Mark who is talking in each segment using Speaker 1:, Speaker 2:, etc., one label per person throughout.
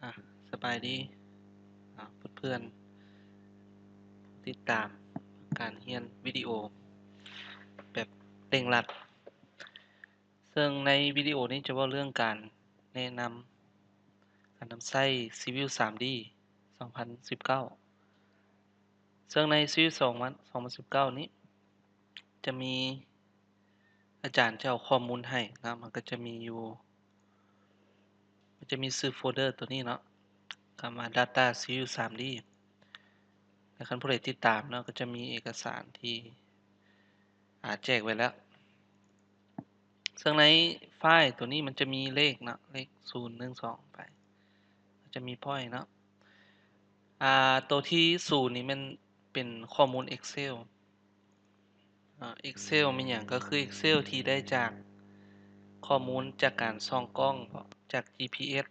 Speaker 1: อ่ะสบายดีเพื่อนๆติดตามการเรียนวิดีโอแบบเร่งรัดซึ่งในวิดีโอนี้จะว่าเรื่องการแนะนการนำใช้ Civil 3D 2019ซึ่งใน Civil 2019นี้จะมีอาจารย์จะเอาข้อมูลให้นะมันก็จะมีชื่อโฟลเดอร์ตัวนี้เนาะคำว่า Data Civil 3D ในขั้นผู้ใดติดตามเนาะก็จะมีเอกสารที่แจกไว้แล้วซึ่งในไฟล์ตัวนี้มันจะมีเลขเนาะเลข0 1 2ไปจะมีพอยต์เนาะตัวที่0นี่มันเป็นข้อมูล Excel Excel มันอย่างก็คือ Excel ที่ได้จากข้อมูลจากการส่องกล้องจาก GPS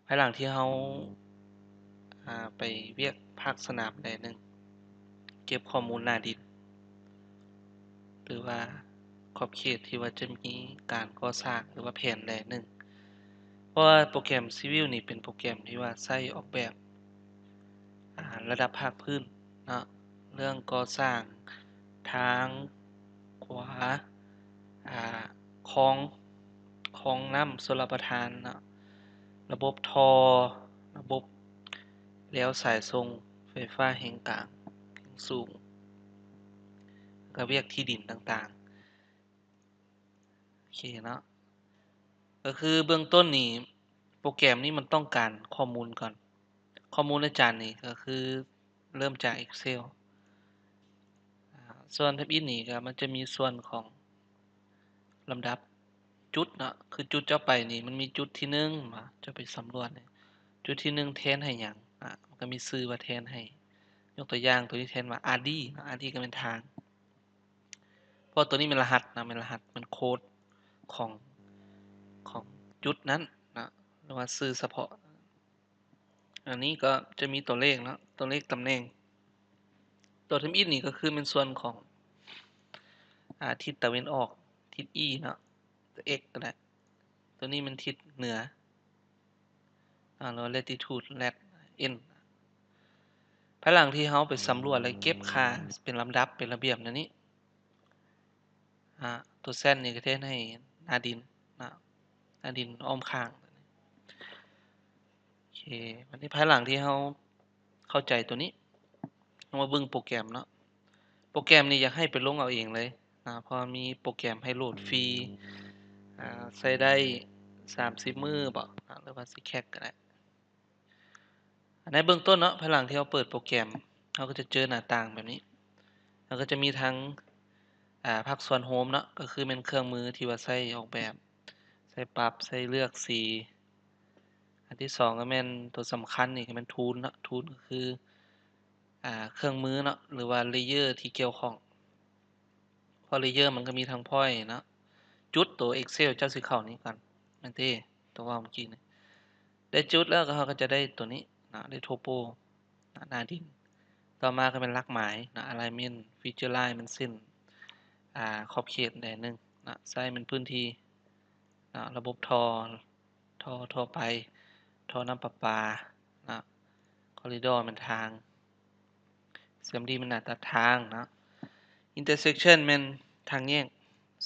Speaker 1: ภายหลังที่เราไปเวียกภาคสนามใดหนึ่งเก็บข้อมูลหน้าดินหรือว่าขอบเขตที่ว่าจะมีการก่อสร้างหรือว่าแผนใดหนึ่งเพราะว่าโปรแกรม Civil นี่เป็นโปรแกรมที่ว่าใช้ออกแบบระดับภาคพื้นเนาะเรื่องก่อสร้างทางขวาคลองน้ำชลประทานเนาะระบบท่อระบบเลี้ยวสายส่งไฟฟ้าแห่งกลางแห่งสูงก็เวียกที่ดินต่างๆโอเคเนาะก็คือเบื้องต้นนี่โปรแกรมนี้มันต้องการข้อมูลก่อนข้อมูลอาจารย์นี่ก็คือเริ่มจาก Excel ส่วนทับอินนี่ก็มันจะมีส่วนของลำดับจุดเนาะคือจุดเจ้าไปนี่มันมีจุดที่1จะไปสำรวจนี่จุดที่1แทนให้หยังมันก็มีชื่อว่าแทนให้ยกตัวอย่างตัวที่แทนว่า RD เนาะ RD ก็เป็นทางเพราะตัวนี้เป็นรหัสนะเป็นรหัสเป็นโค้ดของของจุดนั้นนะหรือว่าชื่อเฉพาะอันนี้ก็จะมีตัวเลขเนาะตัวเลขตำแหน่งตัวทำอินนี่ก็คือเป็นส่วนของทิศตะวันออกทิศ E เนาะตัว X ก็ได้ตัวนี้มันทิศเหนือแล้ว latitude lat n ภายหลังที่เราไปสำรวจและเก็บค่าเป็นลำดับเป็นระเบียบนั่นนี้ตัวเส้นนี่ก็เทศให้หน้าดินนะหน้าดินอ้อมข้างโอเควันนี้ภายหลังที่เราเข้าใจตัวนี้เรามาเบิ่งโปรแกรมเนาะโปรแกรมนี้อยากให้ไปลงเอาเองเลยเพราะมีโปรแกรมให้โหลดฟรีใช้ได้30 มื้อบ่หรือว่าสิแคกก็ได้ในเบื้องต้นเนาะภายหลังที่เราเปิดโปรแกรมเราก็จะเจอหน้าต่างแบบนี้แล้วก็จะมีทั้งภาคส่วนโฮมเนาะก็คือเป็นเครื่องมือที่ว่าใช้ออกแบบใช้ปรับใช้เลือกสีอันที่2ก็แม่นตัวสำคัญนี่ก็แม่น Tool เนาะ Tool ก็คือเครื่องมือเนาะหรือว่า Layer ที่เกี่ยวข้องเพราะ Layer มันก็มีทั้ง Point เนาะจุดตัว Excel เจ้าสิเข้านี้ก่อนนั่นติตัวว่าเมื่อกี้นี่ได้จุดแล้วก็เราก็จะได้ตัวนี้นะได้ Topo หน้าดินต่อมาก็เป็นหลักหมายนะ Alignment Feature Line มันเส้นขอบเขตใดหนึ่งนะใช้เป็นพื้นที่ระบบท่อไปท่อน้ำประปานะคอริดอร์มันทาง CMD มันหน้าตัดทางนะ Intersection มันทางแยก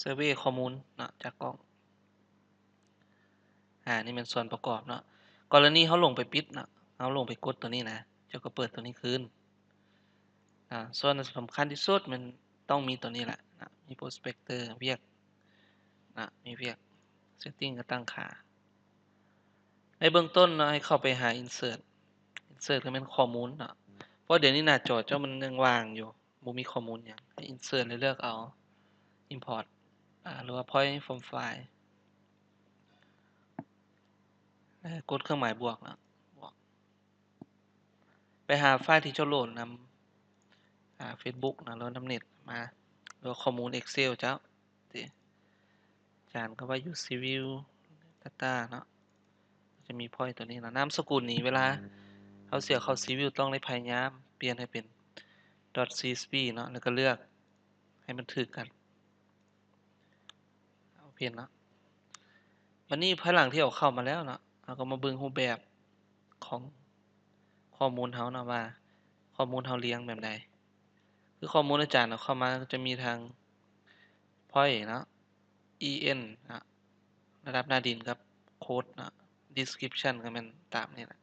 Speaker 1: Survey ข้อมูลนะจากกล้องนี่เป็นส่วนประกอบเนาะกรณีเขาลงไปปิดนะเขาลงไปกดตัวนี้นะเจ้าก็เปิดตัวนี้คืนส่วนสำคัญที่สุดมันต้องมีตัวนี้แหละนะมี Prospector เวียกนะมีเวียก Setting ก็ตั้งค่าในเบื้องต้นเนาะให้เข้าไปหา Insert ก็เป็นข้อมูลเนาะเพราะเดี๋ยวนี้หน้าจอเจ้ามันยังว่างอยู่บ่มีข้อมูลหยังให้ Insert แล้วเลือกเอา Import หรือว่า Point from file กดเครื่องหมายบวกนะบวกไปหาไฟล์ที่เจ้าโหลดนำFacebook นะแล้วนำเน็ตมาหรือข้อมูล Excel เจ้าติอาจารย์ก็ว่าอยู่ Civil Data เนาะจะมี point ตัวนี้นะนามสกุลนี้เวลาเขาเสียเข้า Civil ต้องได้พยายามเปลี่ยนให้เป็น .csv เนาะแล้วก็เลือกให้มันถูกกันเอาเปลี่ยนเนาะวันนี้ภายหลังที่เอาเข้ามาแล้วเนาะ เราก็มาเบิ่งรูปแบบของข้อมูลเราเนาะว่าข้อมูลเราเรียงแบบใดคือข้อมูลอาจารย์เอาเข้ามาก็จะมีทาง point เนาะ en นะระดับหน้าดินกับโค้ดเนาะ description ก็แม่นตามนี้แหละ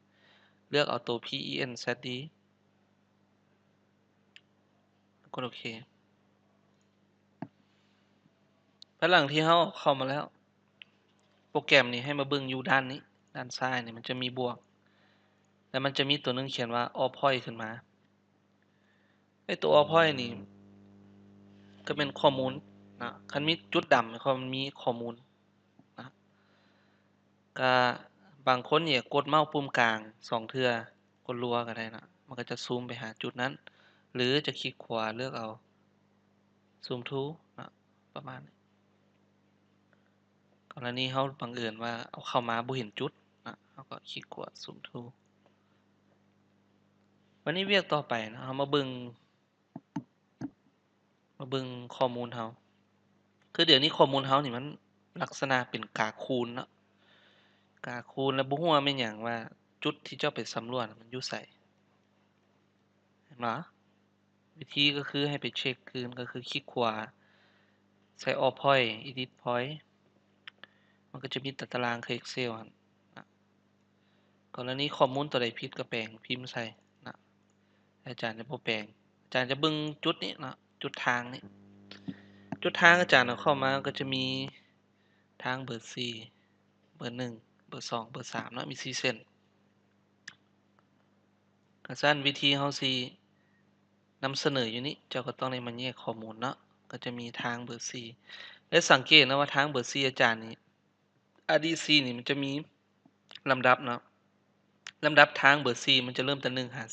Speaker 1: เลือกเอาตัว PEN-ZD กดโอเคภายหลังที่เราเข้ามาแล้วโปรแกรมนี้ให้มาเบิ่งอยู่ด้านนี้ด้านซ้ายนี่มันจะมีบวกแล้วมันจะมีตัวหนึงเขียนว่า all point ขึ้นมาไอ้ตัว all point นี่ก็เป็นข้อมูลนะคันมีจุดดำก็มันมีข้อมูลนะก็บางคนเนี่ยกดเมาส์ปุ่มกลาง2เทื่อกดรัวก็ได้นะมันก็จะซูมไปหาจุดนั้นหรือจะคลิกขวาเลือกเอาซูม to นะประมาณนี้กรณีเราบังเอิญว่าเอาเข้ามาบ่เห็นจุดนะเราก็คลิกขวาซูม to วันนี้เวียกต่อไปนะเรามาเบิ่งข้อมูลเราคือเดี๋ยวนี้ข้อมูลเรานี่มันลักษณะเป็นกาคูณเนาะกาคูณแล้วบ่ฮู้ว่าแม่นหยังว่าจุดที่เจ้าไปสำรวจมันอยู่ไสเห็นบ่วิธีก็คือให้ไปเช็คคืนก็คือคลิกขวาใส่ all point edit point มันก็จะมีตารางคือ Excel หั่นนะกรณีข้อมูลตัวใดผิดก็แปลงพิมพ์ใส่นะอาจารย์จะบ่แปลงอาจารย์จะเบิ่งจุดนี้เนาะจุดทางนี้จุดทางอาจารย์เอาเข้ามาก็จะมีทางเบอร์4เบอร์1เบอร์2เบอร์3เนาะมี4เส้นก็ซั่นวิธีเราสินำเสนออยู่นี้เจ้าก็ต้องได้มาแยกข้อมูลเนาะก็จะมีทางเบอร์4และสังเกตนะว่าทางเบอร์4อาจารย์นี่ RDC นี่มันจะมีลำดับเนาะลำดับทางเบอร์4มันจะเริ่มแต่1หา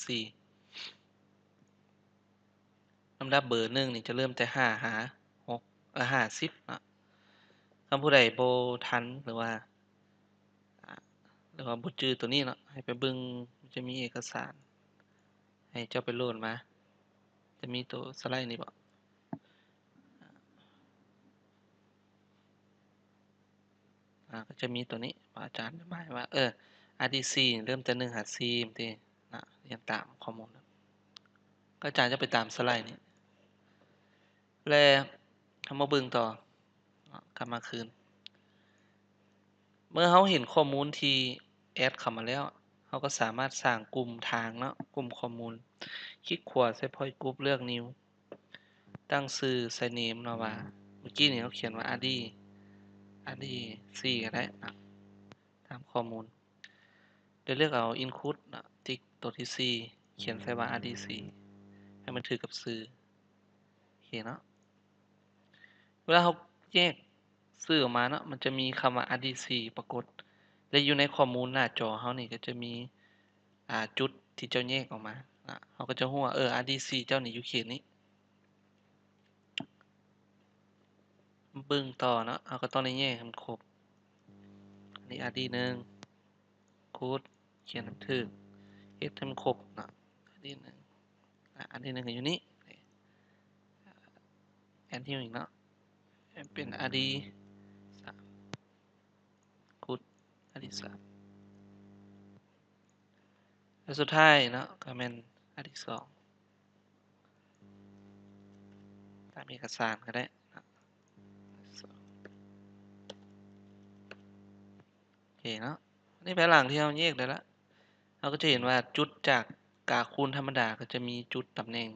Speaker 1: 4ลำดับเบอร์1นี่จะเริ่มแต่5หา6หา10เนาะคันผู้ใดบ่ทันหรือว่าบ่จื้อตัวนี้เนาะให้ไปเบิ่งมันจะมีเอกสารให้เจ้าไปโหลดมาจะมีตัวสไลด์นี่บ่ก็จะมีตัวนี้ว่าอาจารย์อธิบายว่าRDC เริ่มแต่1หา4จังซี่นะเรียงตามข้อมูลก็อาจารย์จะไปตามสไลด์นี้แล้วเรามาเบิ่งต่อกลับมาคืนเมื่อเราเห็นข้อมูลที่แอดเข้ามาแล้วเราก็สามารถสร้างกลุ่มทางเนาะกลุ่มข้อมูลคลิกขวาใส่ point group เลือก new ตั้งชื่อใส่ name เนาะว่าเมื่อกี้นี่เราเขียนว่า RD4 ก็ได้นะตามข้อมูลเดี๋ยวเลือกเอา include นะติ๊กตัวที่ 4 เขียนใส่ว่า RD4 ให้มันถือกับชื่อโอเคเนาะเวลาเราแยกชื่อออกมาเนาะมันจะมีคำว่า RD4 ปรากฏและอยู่ในข้อมูลหน้าจอเรานี่ก็จะมีจุดที่เจ้าแยกออกมาเราก็จะรู้ว่าRD4 เจ้านี่อยู่เขตนี้เบิ่งต่อเนาะเราก็ต้องได้แยกให้มันครบอันนี้ RD1 code เขียนให้มันถูกเฮ็ดให้มันครบเนาะ RD1 RD1 ก็อยู่นี้แอนที่อีกเนาะเป็น RD3 code RD3 แล้วสุดท้ายเนาะก็แม่น RD2 ตามเอกสารก็ได้นะโอเคเนาะนี่ภายหลังที่เราแยกได้แล้วเราก็จะเห็นว่าจุดจากกากคูณธรรมดาก็จะมีจุดตำแหน่ง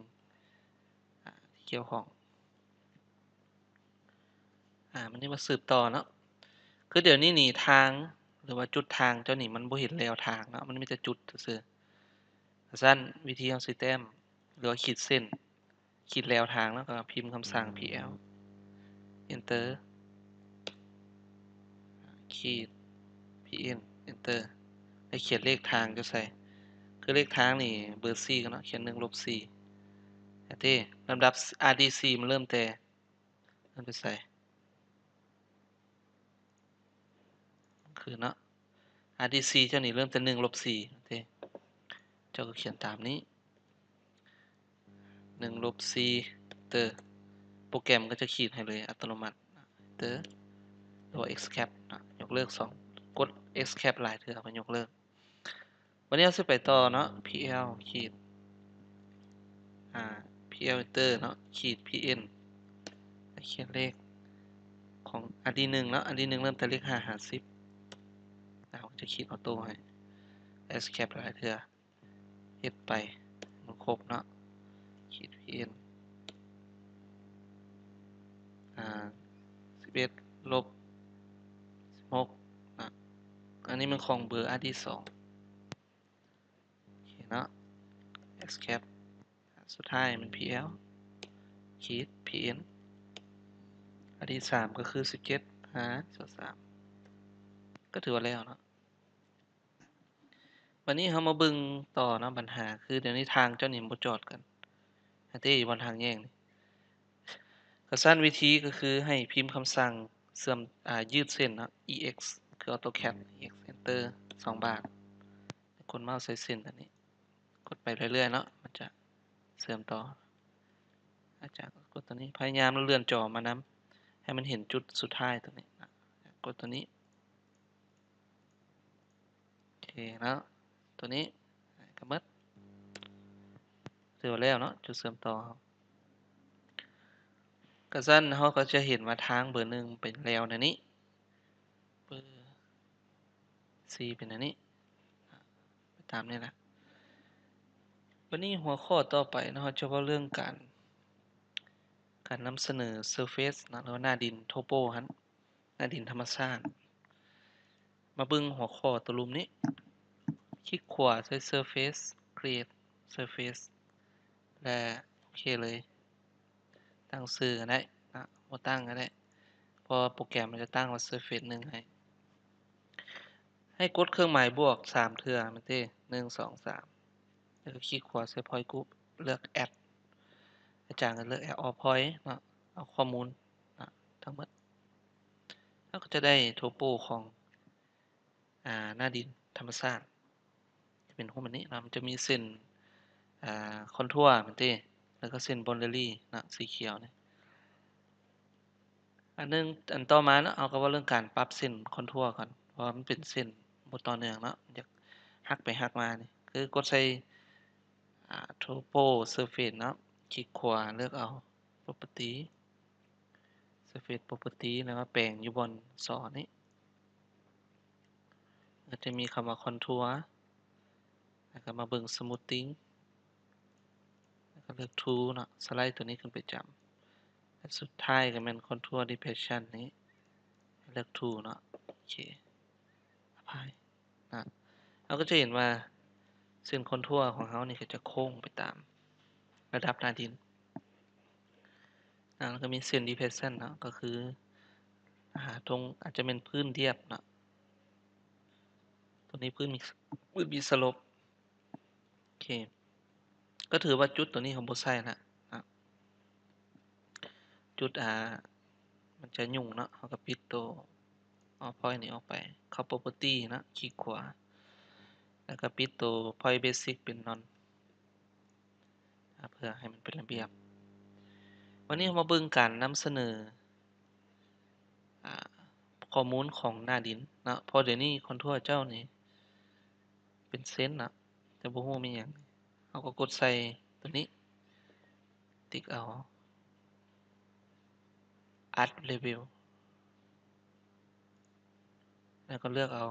Speaker 1: ที่เกี่ยวข้องมันนี่มาสืบต่อเนาะคือเดี๋ยวนี้นี่ทางหรือว่าจุดทางเจ้านี่มันบ่เห็นแล้วทางเนาะมันมีแต่จุดซื่อๆซั่นวิธีเราสิแต้มหรือว่าขีดเส้นขีดแล้วทางแล้วก็พิมพ์คำสั่ง pl enter ขีด pn enter ให้เขียนเลขทางจะใส่คือเลขทางนี่เบอร์4กันเนาะเขียน1 -4ที่ลำดับ RDC มันเริ่มแต่ไปใส่คือเนาะ RDC เจ้านี่เริ่มแต่1 -4ที่เจ้าก็เขียนตามนี้1 -4เตอร์โปรแกรมก็จะขีดให้เลยอัตโนมัติเตอร์หรือว่า excap ยกเลิก2กด escape หลายเทื่อมันยกเลิกวันนี้เราสิไปต่อเนาะ pl ขีดpl enter เนาะขีด pn เขียนเลขของอันที่1เนาะอันที่1เริ่มแต่เลข5 50เราจะขีดออโต้ให้ escape หลายเทื่อเฮ็ดไปมันครบเนาะขีด pn 11ลบ16นะอันนี้มันของเบอร์อันที่2โอเคเนาะ escape สุดท้ายมัน pl ขีด pn อันที่3ก็คือ17หาส่วน3ก็ถือว่าแล้วเนาะวันนี้เรามาเบิ่งต่อเนาะปัญหาคือเดี๋ยวนี้ทางเจ้านี่บ่จอดกันอันที่บนทางแยกนี่ก็สั้นวิธีก็คือให้พิมพ์คำสั่งเสื่อมยืดเส้นเนาะ ex คือ AutoCAD ex enter 2 บาทกดเมาส์ใส่เส้นอันนี้กดไปเรื่อยๆเนาะมันจะเสื่อมต่ออาจารย์กดตัวนี้พยายามเลื่อนจอมานำให้มันเห็นจุดสุดท้ายตรงนี้นะกดตัวนี้โอเคแล้วตัวนี้ก็หมดถือว่าแล้วเนาะจุดเชื่อมต่อครับก็ซั่นเราก็จะเห็นว่าทางเบอร์1เป็นแล้วนะนี้เบอร์4เป็นอันนี้ไปตามนี้แหละวันนี้หัวข้อต่อไปเนาะเราจะเว้าเรื่องการนำเสนอ Surface นะหรือว่าหน้าดิน Topo หั้นหน้าดินธรรมชาติมาเบิ่งหัวข้อตัวรูปนี้คลิกขวาใส่ Surface Create Surface และโอเคเลยตั้งชื่อก็ได้นะบ่ตั้งก็ได้เพราะโปรแกรมมันจะตั้งว่า Surface 1ให้กดเครื่องหมายบวก3เทื่อมันเด้1 2 3แล้วก็คลิกขวาใส่ Point Group เลือก Add อาจารย์ก็เลือก Add All Point เนาะเอาข้อมูลนะทั้งหมดแล้วก็จะได้ Topo ของหน้าดินธรรมชาติจะเป็นรูปแบบนี้นะมันจะมีเส้นคอนทัวร์มันเด้แล้วก็เส้น boundary นะสีเขียวนี่อันต่อมาเนาะเอาก็ว่าเรื่องการปรับเส้นคอนทัวร์ก่อนเพราะมันเป็นเส้นบ่ต่อเนื่องเนาะอยากหักไปหักมานี่คือกดใส่Topo Surface เนาะคลิกขวาเลือกเอา Property Surface Property แล้วก็แปลงอยู่บนสอนี้ก็จะมีคำว่า Contour แล้วก็มาเบิ่ง Smoothing แล้วก็เลือก Tool เนาะสไลด์ตัวนี้ขึ้นไปจับและสุดท้ายก็แม่น Contour Depression นี้เลือก Tool เนาะโอเค Apply นะเราก็จะเห็นว่าเส้นคอนทัวร์ของเขานี่ก็จะโค้งไปตามระดับหน้าดินแล้วก็มีเส้น depression เนาะก็คือตรงอาจจะเป็นพื้นเรียบเนาะตรงนี้พื้นมีสโลปโอเคก็ถือว่าจุดตัวนี้ของบ่ใช่แล้วนะจุดมันจะยุ่งเนาะเราก็ปิดตัวpoint นี้ออกไปเข้า property นะคลิกขวาแล้วก็ปิดตัว point basic เป็น none เพื่อให้มันเป็นระเบียบวันนี้เรามาเบิ่งการนำเสนอข้อมูลของหน้าดินเนาะเพราะเดี๋ยวนี้คอนทัวร์เจ้านี่เป็นเซนส์น่ะแต่บ่รู้มีหยังเราก็กดใส่ตัวนี้ติ๊กเอา Add Level แล้วก็เลือกเอา